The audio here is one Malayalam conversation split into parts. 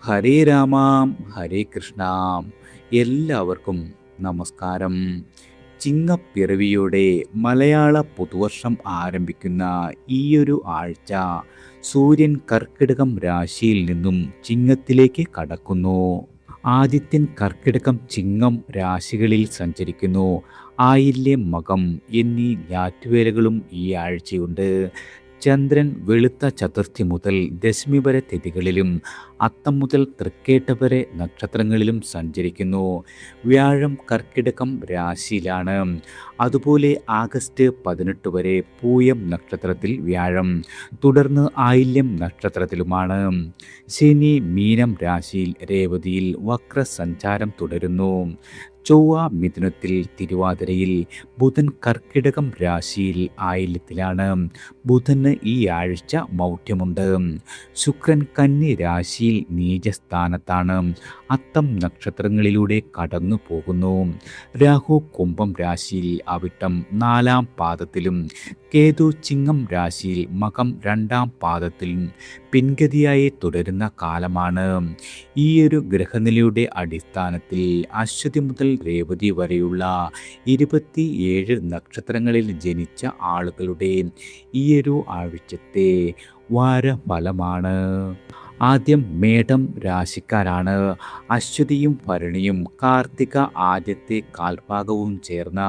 ഹരേ രാമ ഹരേ കൃഷ്ണ. എല്ലാവർക്കും നമസ്കാരം. ചിങ്ങപ്പിറവിയോടെ മലയാള പുതുവർഷം ആരംഭിക്കുന്ന ഈയൊരു ആഴ്ച സൂര്യൻ കർക്കിടകം രാശിയിൽ നിന്നും ചിങ്ങത്തിലേക്ക് കടക്കുന്നു. ആദിത്യൻ കർക്കിടകം ചിങ്ങം രാശികളിൽ സഞ്ചരിക്കുന്നു. ആയില്യം മകം എന്നീ ഞാറ്റുവേലകളും ഈ ആഴ്ചയുണ്ട്. ചന്ദ്രൻ വെളുത്ത ചതുർത്ഥി മുതൽ ദശമി വരെ തിഥികളിലും അത്തം മുതൽ തൃക്കേട്ട വരെ നക്ഷത്രങ്ങളിലും സഞ്ചരിക്കുന്നു. വ്യാഴം കർക്കിടകം രാശിയിലാണ്. അതുപോലെ ആഗസ്റ്റ് 18 വരെ പൂയം നക്ഷത്രത്തിൽ വ്യാഴം, തുടർന്ന് ആയില്യം നക്ഷത്രത്തിലുമാണ്. ശനി മീനം രാശിയിൽ രേവതിയിൽ വക്രസഞ്ചാരം തുടരുന്നു. ചൊവ്വ മിഥുനത്തിൽ തിരുവാതിരയിൽ, ബുധൻ കർക്കിടകം രാശിയിൽ ആയില്യത്തിലാണ്. ബുധന് ഈ ആഴ്ച മൗഢ്യമുണ്ട്. ശുക്രൻ കന്നി രാശിയിൽ നീചസ്ഥാനത്താണ്. അത്തം നക്ഷത്രങ്ങളിലൂടെ കടന്നു പോകുന്നു. രാഹു കുംഭം രാശിയിൽ അവിട്ടം 4-ാം പാദത്തിലും, കേതു ചിങ്ങം രാശിയിൽ മകം 2-ാം പാദത്തിലും പിൻഗതിയായി തുടരുന്ന കാലമാണ്. ഈയൊരു ഗ്രഹനിലയുടെ അടിസ്ഥാനത്തിൽ അശ്വതി മുതൽ രേവതി വരെയുള്ള 27 നക്ഷത്രങ്ങളിൽ ജനിച്ച ആളുകളുടെ ഈയൊരു ആഴ്ചത്തെ വാരഫലമാണ്. ആദ്യം മേടം രാശിക്കാരാണ്. അശ്വതിയും ഭരണിയും കാർത്തിക ആദ്യത്തെ കാൽഭാഗവും ചേർന്ന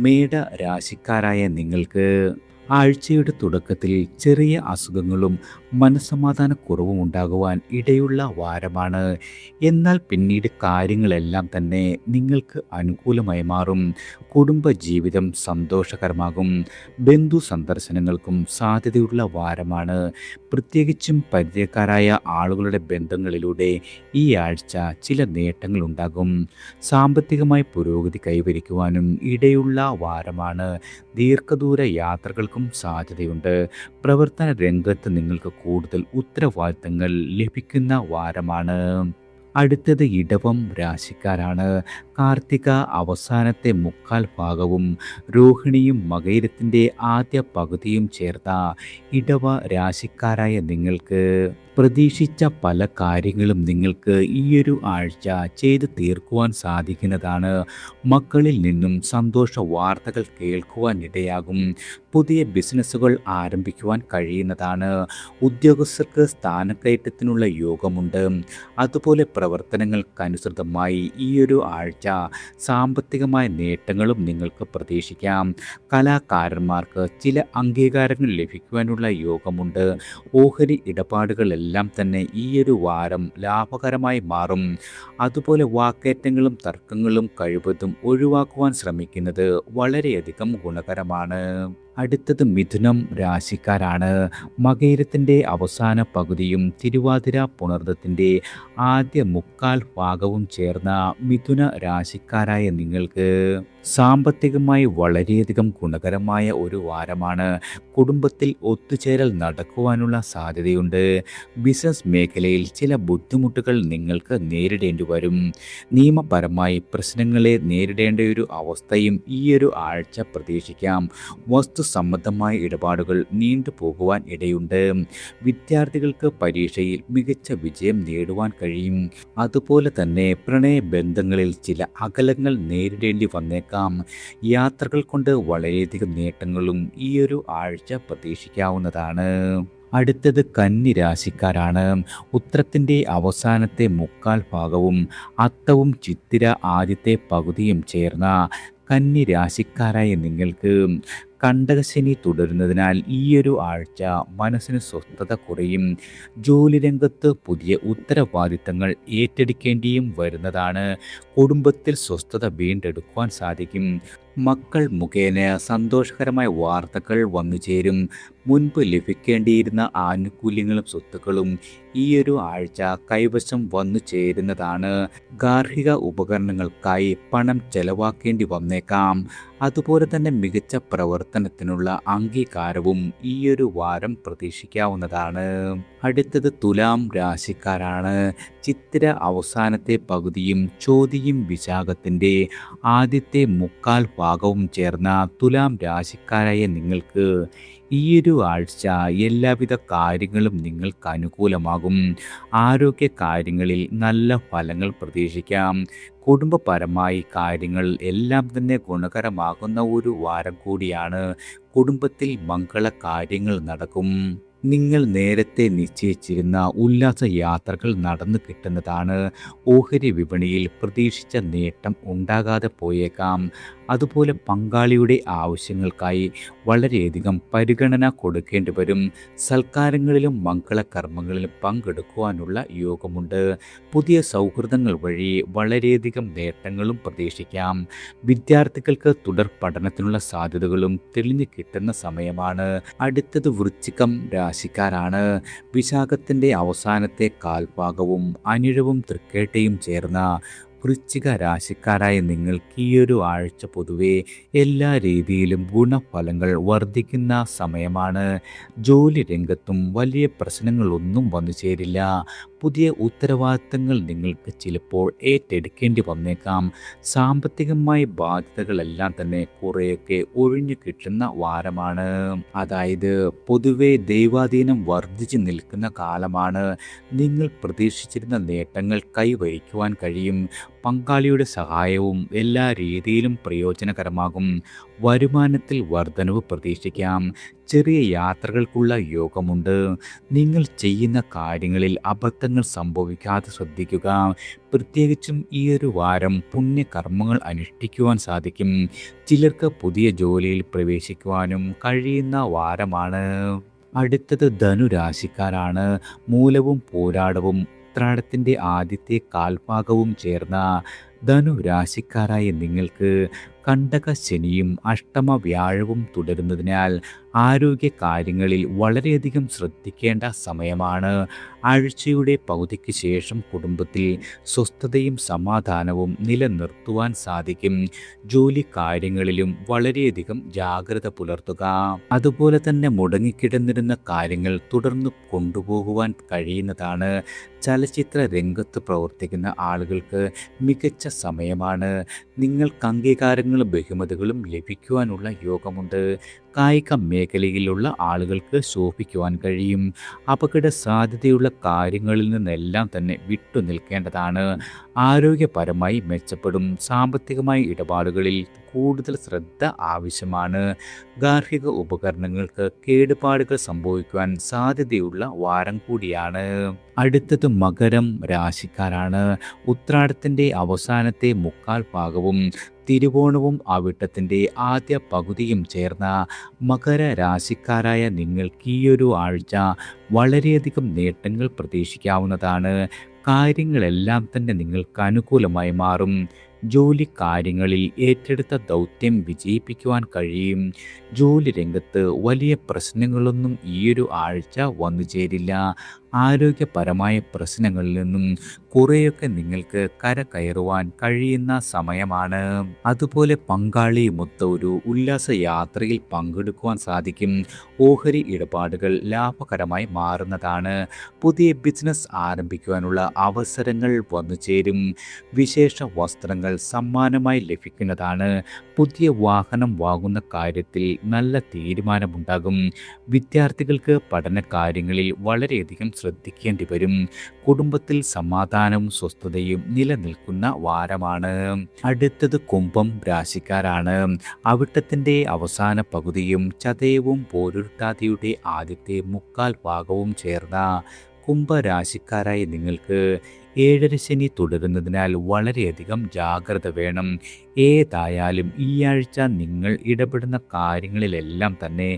മേട രാശിക്കാരായ നിങ്ങൾക്ക് ആഴ്ചയുടെ തുടക്കത്തിൽ ചെറിയ അസുഖങ്ങളും മനസ്സമാധാനക്കുറവും ഉണ്ടാകുവാൻ ഇടയുള്ള വാരമാണ്. എന്നാൽ പിന്നീട് കാര്യങ്ങളെല്ലാം തന്നെ നിങ്ങൾക്ക് അനുകൂലമായി മാറും. കുടുംബജീവിതം സന്തോഷകരമാകും. ബന്ധു സന്ദർശനങ്ങൾക്കും സാധ്യതയുള്ള വാരമാണ്. പ്രത്യേകിച്ചും പരിചയക്കാരായ ആളുകളുടെ ബന്ധങ്ങളിലൂടെ ഈ ആഴ്ച ചില നേട്ടങ്ങളുണ്ടാകും. സാമ്പത്തികമായി പുരോഗതി കൈവരിക്കുവാനും ഇടയുള്ള വാരമാണ്. ദീർഘദൂര യാത്രകൾക്കും സാധ്യതയുണ്ട്. പ്രവർത്തന രംഗത്ത് നിങ്ങൾക്ക് കൂടുതൽ ഉത്തരവാദിത്തങ്ങൾ ലഭിക്കുന്ന വാരമാണ്. അടുത്തത് ഇടവം രാശിക്കാരാണ്. കാർത്തിക അവസാനത്തെ മുക്കാൽ ഭാഗവും രോഹിണിയും മകയിരത്തിൻ്റെ ആദ്യ പകുതിയും ചേർത്ത ഇടവ രാശിക്കാരായ നിങ്ങൾക്ക് പ്രതീക്ഷിച്ച പല കാര്യങ്ങളും നിങ്ങൾക്ക് ഈയൊരു ആഴ്ച ചെയ്ത് തീർക്കുവാൻ സാധിക്കുന്നതാണ്. മക്കളിൽ നിന്നും സന്തോഷ വാർത്തകൾ കേൾക്കുവാൻ ഇടയാകും. പുതിയ ബിസിനസ്സുകൾ ആരംഭിക്കുവാൻ കഴിയുന്നതാണ്. ഉദ്യോഗസ്ഥർക്ക് സ്ഥാനക്കയറ്റത്തിനുള്ള യോഗമുണ്ട്. അതുപോലെ പ്രവർത്തനങ്ങൾക്കനുസൃതമായി ഈയൊരു ആഴ്ച സാമ്പത്തികമായ നേട്ടങ്ങളും നിങ്ങൾക്ക് പ്രതീക്ഷിക്കാം. കലാകാരന്മാർക്ക് ചില അംഗീകാരങ്ങൾ ലഭിക്കുവാനുള്ള യോഗമുണ്ട്. ഓഹരി ഇടപാടുകളെല്ലാം തന്നെ ഈയൊരു വാരം ലാഭകരമായി മാറും. അതുപോലെ വാക്കേറ്റങ്ങളും തർക്കങ്ങളും കഴിവതും ഒഴിവാക്കുവാൻ ശ്രമിക്കുന്നത് വളരെയധികം ഗുണകരമാണ്. അടുത്തത് മിഥുനം രാശിക്കാരാണ്. മകയിരത്തിൻ്റെ അവസാന പകുതിയും തിരുവാതിര പുണർദത്തിൻ്റെ ആദ്യ മുക്കാൽ ഭാഗവും ചേർന്ന മിഥുന രാശിക്കാരായ നിങ്ങൾക്ക് സാമ്പത്തികമായി വളരെയധികം ഗുണകരമായ ഒരു വാരമാണ്. കുടുംബത്തിൽ ഒത്തുചേരൽ നടക്കുവാനുള്ള സാധ്യതയുണ്ട്. ബിസിനസ് മേഖലയിൽ ചില ബുദ്ധിമുട്ടുകൾ നിങ്ങൾക്ക് നേരിടേണ്ടി വരും. നിയമപരമായി പ്രശ്നങ്ങളെ നേരിടേണ്ട ഒരു അവസ്ഥയും ഈയൊരു ആഴ്ച പ്രതീക്ഷിക്കാം. വസ്തു സംബന്ധമായ ഇടപാടുകൾ നീണ്ടുപോകുവാൻ ഇടയുണ്ട്. വിദ്യാർത്ഥികൾക്ക് പരീക്ഷയിൽ മികച്ച വിജയം നേടുവാൻ കഴിയും. അതുപോലെ തന്നെ പ്രണയബന്ധങ്ങളിൽ ചില അകലങ്ങൾ നേരിടേണ്ടി വന്നേക്കാം. യാത്രകൾ കൊണ്ട് വളരെയധികം നേട്ടങ്ങളും ഈയൊരു ആഴ്ച പ്രതീക്ഷിക്കാവുന്നതാണ്. അടുത്തത് കന്നി രാശിക്കാരാണ്. ഉത്രത്തിൻ്റെ അവസാനത്തെ മുക്കാൽ ഭാഗവും അത്തവും ചിത്തിര ആദ്യത്തെ പകുതിയും ചേർന്ന കന്നി രാശിക്കാരായ നിങ്ങൾക്ക് കണ്ടകശനി തുടരുന്നതിനാൽ ഈയൊരു ആഴ്ച മനസ്സിന് സ്വസ്ഥത കുറയും. ജോലി രംഗത്ത് പുതിയ ഉത്തരവാദിത്തങ്ങൾ ഏറ്റെടുക്കേണ്ടിയും വരുന്നതാണ്. കുടുംബത്തിൽ സ്വസ്ഥത വീണ്ടെടുക്കുവാൻ സാധിക്കും. മക്കൾ മുഖേന സന്തോഷകരമായ വാർത്തകൾ വന്നു ചേരും. മുൻപ് ലഭിക്കേണ്ടിയിരുന്ന ആനുകൂല്യങ്ങളും സ്വത്തുക്കളും ഈയൊരു ആഴ്ച കൈവശം വന്നു ചേരുന്നതാണ്. ഗാർഹിക ഉപകരണങ്ങൾക്കായി പണം ചെലവാക്കേണ്ടി വന്നേക്കാം. അതുപോലെ തന്നെ മികച്ച പ്രവർത്തനത്തിനുള്ള അംഗീകാരവും ഈയൊരു വാരം പ്രതീക്ഷിക്കാവുന്നതാണ്. അടുത്തത് തുലാം രാശിക്കാരാണ്. ചിത്തിര അവസാനത്തെ പകുതിയും ചോതിയും വിശാഖത്തിൻ്റെ ആദ്യത്തെ മുക്കാൽ ഭാഗവും ചേർന്ന തുലാം രാശിക്കാരായ നിങ്ങൾക്ക് ഈയൊരു ആഴ്ച എല്ലാവിധ കാര്യങ്ങളും നിങ്ങൾക്ക് അനുകൂലമാകും. ആരോഗ്യ കാര്യങ്ങളിൽ നല്ല ഫലങ്ങൾ പ്രതീക്ഷിക്കാം. കുടുംബപരമായി കാര്യങ്ങൾ എല്ലാം തന്നെ ഗുണകരമാകുന്ന ഒരു വാരം കൂടിയാണ്. കുടുംബത്തിൽ മംഗള കാര്യങ്ങൾ നടക്കും. നിങ്ങൾ നേരത്തെ നിശ്ചയിച്ചിരുന്ന ഉല്ലാസ യാത്രകൾ നടന്നു കിട്ടുന്നതാണ്. ഓഹരി വിപണിയിൽ പ്രതീക്ഷിച്ച നേട്ടം ഉണ്ടാകാതെ പോയേക്കാം. അതുപോലെ പങ്കാളിയുടെ ആവശ്യങ്ങൾക്കായി വളരെയധികം പരിഗണന കൊടുക്കേണ്ടി വരും. സൽക്കാരങ്ങളിലും മംഗളകർമ്മങ്ങളിലും പങ്കെടുക്കുവാനുള്ള യോഗമുണ്ട്. പുതിയ സൗഹൃദങ്ങൾ വഴി വളരെയധികം നേട്ടങ്ങളും പ്രതീക്ഷിക്കാം. വിദ്യാർത്ഥികൾക്ക് തുടർ പഠനത്തിനുള്ള സാധ്യതകളും തെളിഞ്ഞു കിട്ടുന്ന സമയമാണ്. അടുത്തത് വൃശ്ചികം രാശിക്കാരാണ്. വിശാഖത്തിൻ്റെ അവസാനത്തെ കാൽഭാഗവും അനിഴവും തൃക്കേട്ടയും ചേർന്ന വൃശ്ചിക രാശിക്കാരായ നിങ്ങൾക്ക് ഈയൊരു ആഴ്ച പൊതുവെ എല്ലാ രീതിയിലും ഗുണഫലങ്ങൾ വർദ്ധിക്കുന്ന സമയമാണ്. ജോലി രംഗത്തും വലിയ പ്രശ്നങ്ങളൊന്നും വന്നു ചേരില്ല. പുതിയ ഉത്തരവാദിത്തങ്ങൾ നിങ്ങൾക്ക് ചിലപ്പോൾ ഏറ്റെടുക്കേണ്ടി വന്നേക്കാം. സാമ്പത്തികമായ ബാധ്യതകളെല്ലാം തന്നെ കുറേയൊക്കെ ഒഴിഞ്ഞു കിട്ടുന്ന വാരമാണ്. അതായത് പൊതുവെ ദൈവാധീനം വർദ്ധിച്ചു നിൽക്കുന്ന കാലമാണ്. നിങ്ങൾ പ്രതീക്ഷിച്ചിരുന്ന നേട്ടങ്ങൾ കൈവരിക്കുവാൻ കഴിയും. പങ്കാളിയുടെ സഹായവും എല്ലാ രീതിയിലും പ്രയോജനകരമാകും. വരുമാനത്തിൽ വർധനവ് പ്രതീക്ഷിക്കാം. ചെറിയ യാത്രകൾക്കുള്ള യോഗമുണ്ട്. നിങ്ങൾ ചെയ്യുന്ന കാര്യങ്ങളിൽ അബദ്ധങ്ങൾ സംഭവിക്കാതെ ശ്രദ്ധിക്കുക. പ്രത്യേകിച്ചും ഈ ഒരു വാരം പുണ്യകർമ്മങ്ങൾ അനുഷ്ഠിക്കുവാൻ സാധിക്കും. ചിലർക്ക് പുതിയ ജോലിയിൽ പ്രവേശിക്കുവാനും കഴിയുന്ന വാരമാണ്. അടുത്തത് ധനുരാശിക്കാരാണ്. മൂലവും പോരാടവും ഉത്രാടത്തിൻ്റെ ആദ്യത്തെ കാൽഭാഗവും ചേർന്ന ധനുരാശിക്കാരായ നിങ്ങൾക്ക് കണ്ടക ശനിയും അഷ്ടമ വ്യാഴവും തുടരുന്നതിനാൽ ആരോഗ്യ കാര്യങ്ങളിൽ വളരെയധികം ശ്രദ്ധിക്കേണ്ട സമയമാണ്. ആഴ്ചയുടെ പകുതിക്ക് ശേഷം കുടുംബത്തിൽ സ്വസ്ഥതയും സമാധാനവും നിലനിർത്തുവാൻ സാധിക്കും. ജോലി കാര്യങ്ങളിലും വളരെയധികം ജാഗ്രത പുലർത്തുക. അതുപോലെ തന്നെ മുടങ്ങിക്കിടന്നിരുന്ന കാര്യങ്ങൾ തുടർന്ന് കൊണ്ടുപോകുവാൻ കഴിയുന്നതാണ്. ചലച്ചിത്ര രംഗത്ത് പ്രവർത്തിക്കുന്ന ആളുകൾക്ക് മികച്ച സമയമാണ്. നിങ്ങൾക്ക് അംഗീകാരങ്ങളും ബഹുമതികളും ലഭിക്കുവാനുള്ള യോഗമുണ്ട്. കായിക മേഖലയിലുള്ള ആളുകൾക്ക് ശോഭിക്കുവാൻ കഴിയും. അപകട സാധ്യതയുള്ള കാര്യങ്ങളിൽ നിന്നെല്ലാം തന്നെ വിട്ടുനിൽക്കേണ്ടതാണ്. ആരോഗ്യപരമായി മെച്ചപ്പെടും. സാമ്പത്തികമായ ഇടപാടുകളിൽ കൂടുതൽ ശ്രദ്ധ ആവശ്യമാണ്. ഗാർഹിക ഉപകരണങ്ങൾക്ക് കേടുപാടുകൾ സംഭവിക്കുവാൻ സാധ്യതയുള്ള വാരം കൂടിയാണ്. അടുത്തത് മകരം രാശിക്കാരാണ്. ഉത്രാടത്തിൻ്റെ അവസാനത്തെ മുക്കാൽ ഭാഗവും തിരുവോണവും അവിട്ടത്തിൻ്റെ ആദ്യ പകുതിയും ചേർന്ന മകര രാശിക്കാരായ നിങ്ങൾക്ക് ഈയൊരു ആഴ്ച വളരെയധികം നേട്ടങ്ങൾ പ്രതീക്ഷിക്കാവുന്നതാണ്. കാര്യങ്ങളെല്ലാം തന്നെ നിങ്ങൾക്ക് അനുകൂലമായി മാറും. ജോലി കാര്യങ്ങളിൽ ഏറ്റെടുത്ത ദൗത്യം വിജയിപ്പിക്കുവാൻ കഴിയും. ജോലി രംഗത്ത് വലിയ പ്രശ്നങ്ങളൊന്നും ഈയൊരു ആഴ്ച വന്നു ചേരില്ല. ആരോഗ്യപരമായ പ്രശ്നങ്ങളിൽ നിന്നും കുറേയൊക്കെ നിങ്ങൾക്ക് കരകയറുവാൻ കഴിയുന്ന സമയമാണ്. അതുപോലെ പങ്കാളിയുമൊത്ത ഒരു ഉല്ലാസ യാത്രയിൽ പങ്കെടുക്കുവാൻ സാധിക്കും. ഓഹരി ഇടപാടുകൾ ലാഭകരമായി മാറുന്നതാണ്. പുതിയ ബിസിനസ് ആരംഭിക്കുവാനുള്ള അവസരങ്ങൾ വന്നു ചേരും. വിശേഷ വസ്ത്രങ്ങൾ സമ്മാനമായി ലഭിക്കുന്നതാണ്. പുതിയ വാഹനം വാങ്ങുന്ന കാര്യത്തിൽ നല്ല തീരുമാനമുണ്ടാകും. വിദ്യാർത്ഥികൾക്ക് പഠന കാര്യങ്ങളിൽ വളരെയധികം ശ്രദ്ധിക്കേണ്ടി വരും. കുടുംബത്തിൽ സമാധാനവും സ്വസ്ഥതയും നിലനിൽക്കുന്ന വാരമാണ്. അടുത്തത് കുംഭം രാശിക്കാരാണ്. അവിട്ടത്തിൻ്റെ അവസാന പകുതിയും ചതയവും പോരുരുട്ടാതിയുടെ ആദ്യത്തെ മുക്കാൽ ഭാഗവും ചേർന്ന കുംഭരാശിക്കാരായ നിങ്ങൾക്ക് ഏഴര ശനി തുടരുന്നതിനാൽ വളരെയധികം ജാഗ്രത വേണം. ഏതായാലും ഈ ആഴ്ച നിങ്ങൾ ഇടപെടുന്ന കാര്യങ്ങളിലെല്ലാം തന്നെ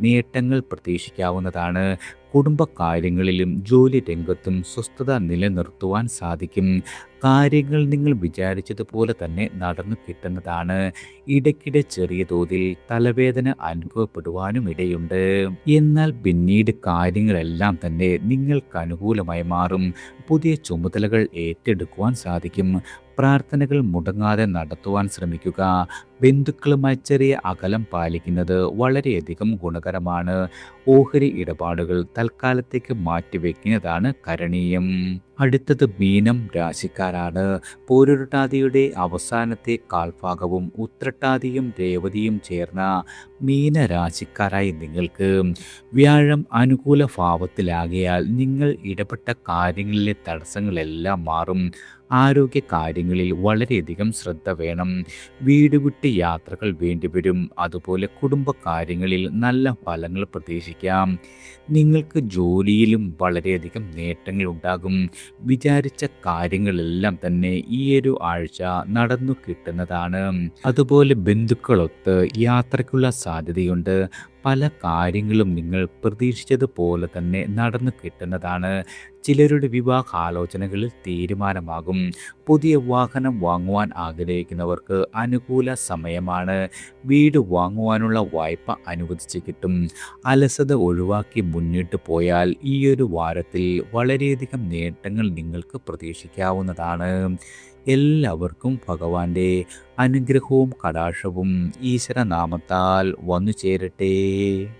നേട്ടങ്ങൾ പ്രതീക്ഷിക്കാവുന്നതാണ്. കുടുംബകാര്യങ്ങളിലും ജോലി രംഗത്തും സ്വസ്ഥത നിലനിർത്തുവാൻ സാധിക്കും. കാര്യങ്ങൾ നിങ്ങൾ വിചാരിച്ചതുപോലെ തന്നെ നടന്നു കിട്ടുന്നതാണ്. ഇടയ്ക്കിടെ ചെറിയ തോതിൽ തലവേദന അനുഭവപ്പെടുവാനും ഇടയുണ്ട്. എന്നാൽ പിന്നീട് കാര്യങ്ങളെല്ലാം തന്നെ നിങ്ങൾക്ക് അനുകൂലമായി മാറും. പുതിയ ചുമതലകൾ ഏറ്റെടുക്കുവാൻ സാധിക്കും. പ്രാർത്ഥനകൾ മുടങ്ങാതെ നടത്തുവാൻ ശ്രമിക്കുക. ബന്ധുക്കളുമായി ചെറിയ അകലം പാലിക്കുന്നത് വളരെയധികം ഗുണകരമാണ്. ഓഹരി ഇടപാടുകൾ തൽക്കാലത്തേക്ക് മാറ്റിവെക്കുന്നതാണ് കരണീയം. അടുത്തത് മീനം രാശിക്കാരാണ്. പോരുരുട്ടാതിയുടെ അവസാനത്തെ കാൽഭാഗവും ഉത്രട്ടാതിയും രേവതിയും ചേർന്ന മീനരാശിക്കാരായി നിങ്ങൾക്ക് വ്യാഴം അനുകൂല ഭാവത്തിലാകയാൽ നിങ്ങൾ ഇടപെട്ട കാര്യങ്ങളിലെ തടസ്സങ്ങളെല്ലാം മാറും. ആരോഗ്യ കാര്യങ്ങളിൽ വളരെയധികം ശ്രദ്ധ വേണം. വീട് വിട്ട് യാത്രകൾ വേണ്ടിവരും. അതുപോലെ കുടുംബകാര്യങ്ങളിൽ നല്ല ഫലങ്ങൾ പ്രതീക്ഷിക്കാം. നിങ്ങൾക്ക് ജോലിയിലും വളരെയധികം നേട്ടങ്ങൾ ഉണ്ടാകും. വിചാരിച്ച കാര്യങ്ങളെല്ലാം തന്നെ ഈ ഒരു ആഴ്ച നടന്നു കിട്ടുന്നതാണ്. അതുപോലെ ബന്ധുക്കളൊത്ത് യാത്രയ്ക്കുള്ള സാധ്യതയുണ്ട്. പല കാര്യങ്ങളും നിങ്ങൾ പ്രതീക്ഷിച്ചതുപോലെ തന്നെ നടന്നു കിട്ടുന്നതാണ്. ചിലരുടെ വിവാഹാലോചനകളിൽ തീരുമാനമാകും. പുതിയ വാഹനം വാങ്ങുവാൻ ആഗ്രഹിക്കുന്നവർക്ക് അനുകൂല സമയമാണ്. വീട് വാങ്ങുവാനുള്ള വായ്പ അനുവദിച്ച് കിട്ടും. അലസത ഒഴിവാക്കി മുന്നിട്ട് പോയാൽ ഈ ഒരു വാരത്തിൽ വളരെയധികം നേട്ടങ്ങൾ നിങ്ങൾക്ക് പ്രതീക്ഷിക്കാവുന്നതാണ്. എല്ലാവർക്കും ഭഗവാന്റെ അനുഗ്രഹവും കടാക്ഷവും ഈശ്വരനാമത്താൽ വന്നു ചേരട്ടെ.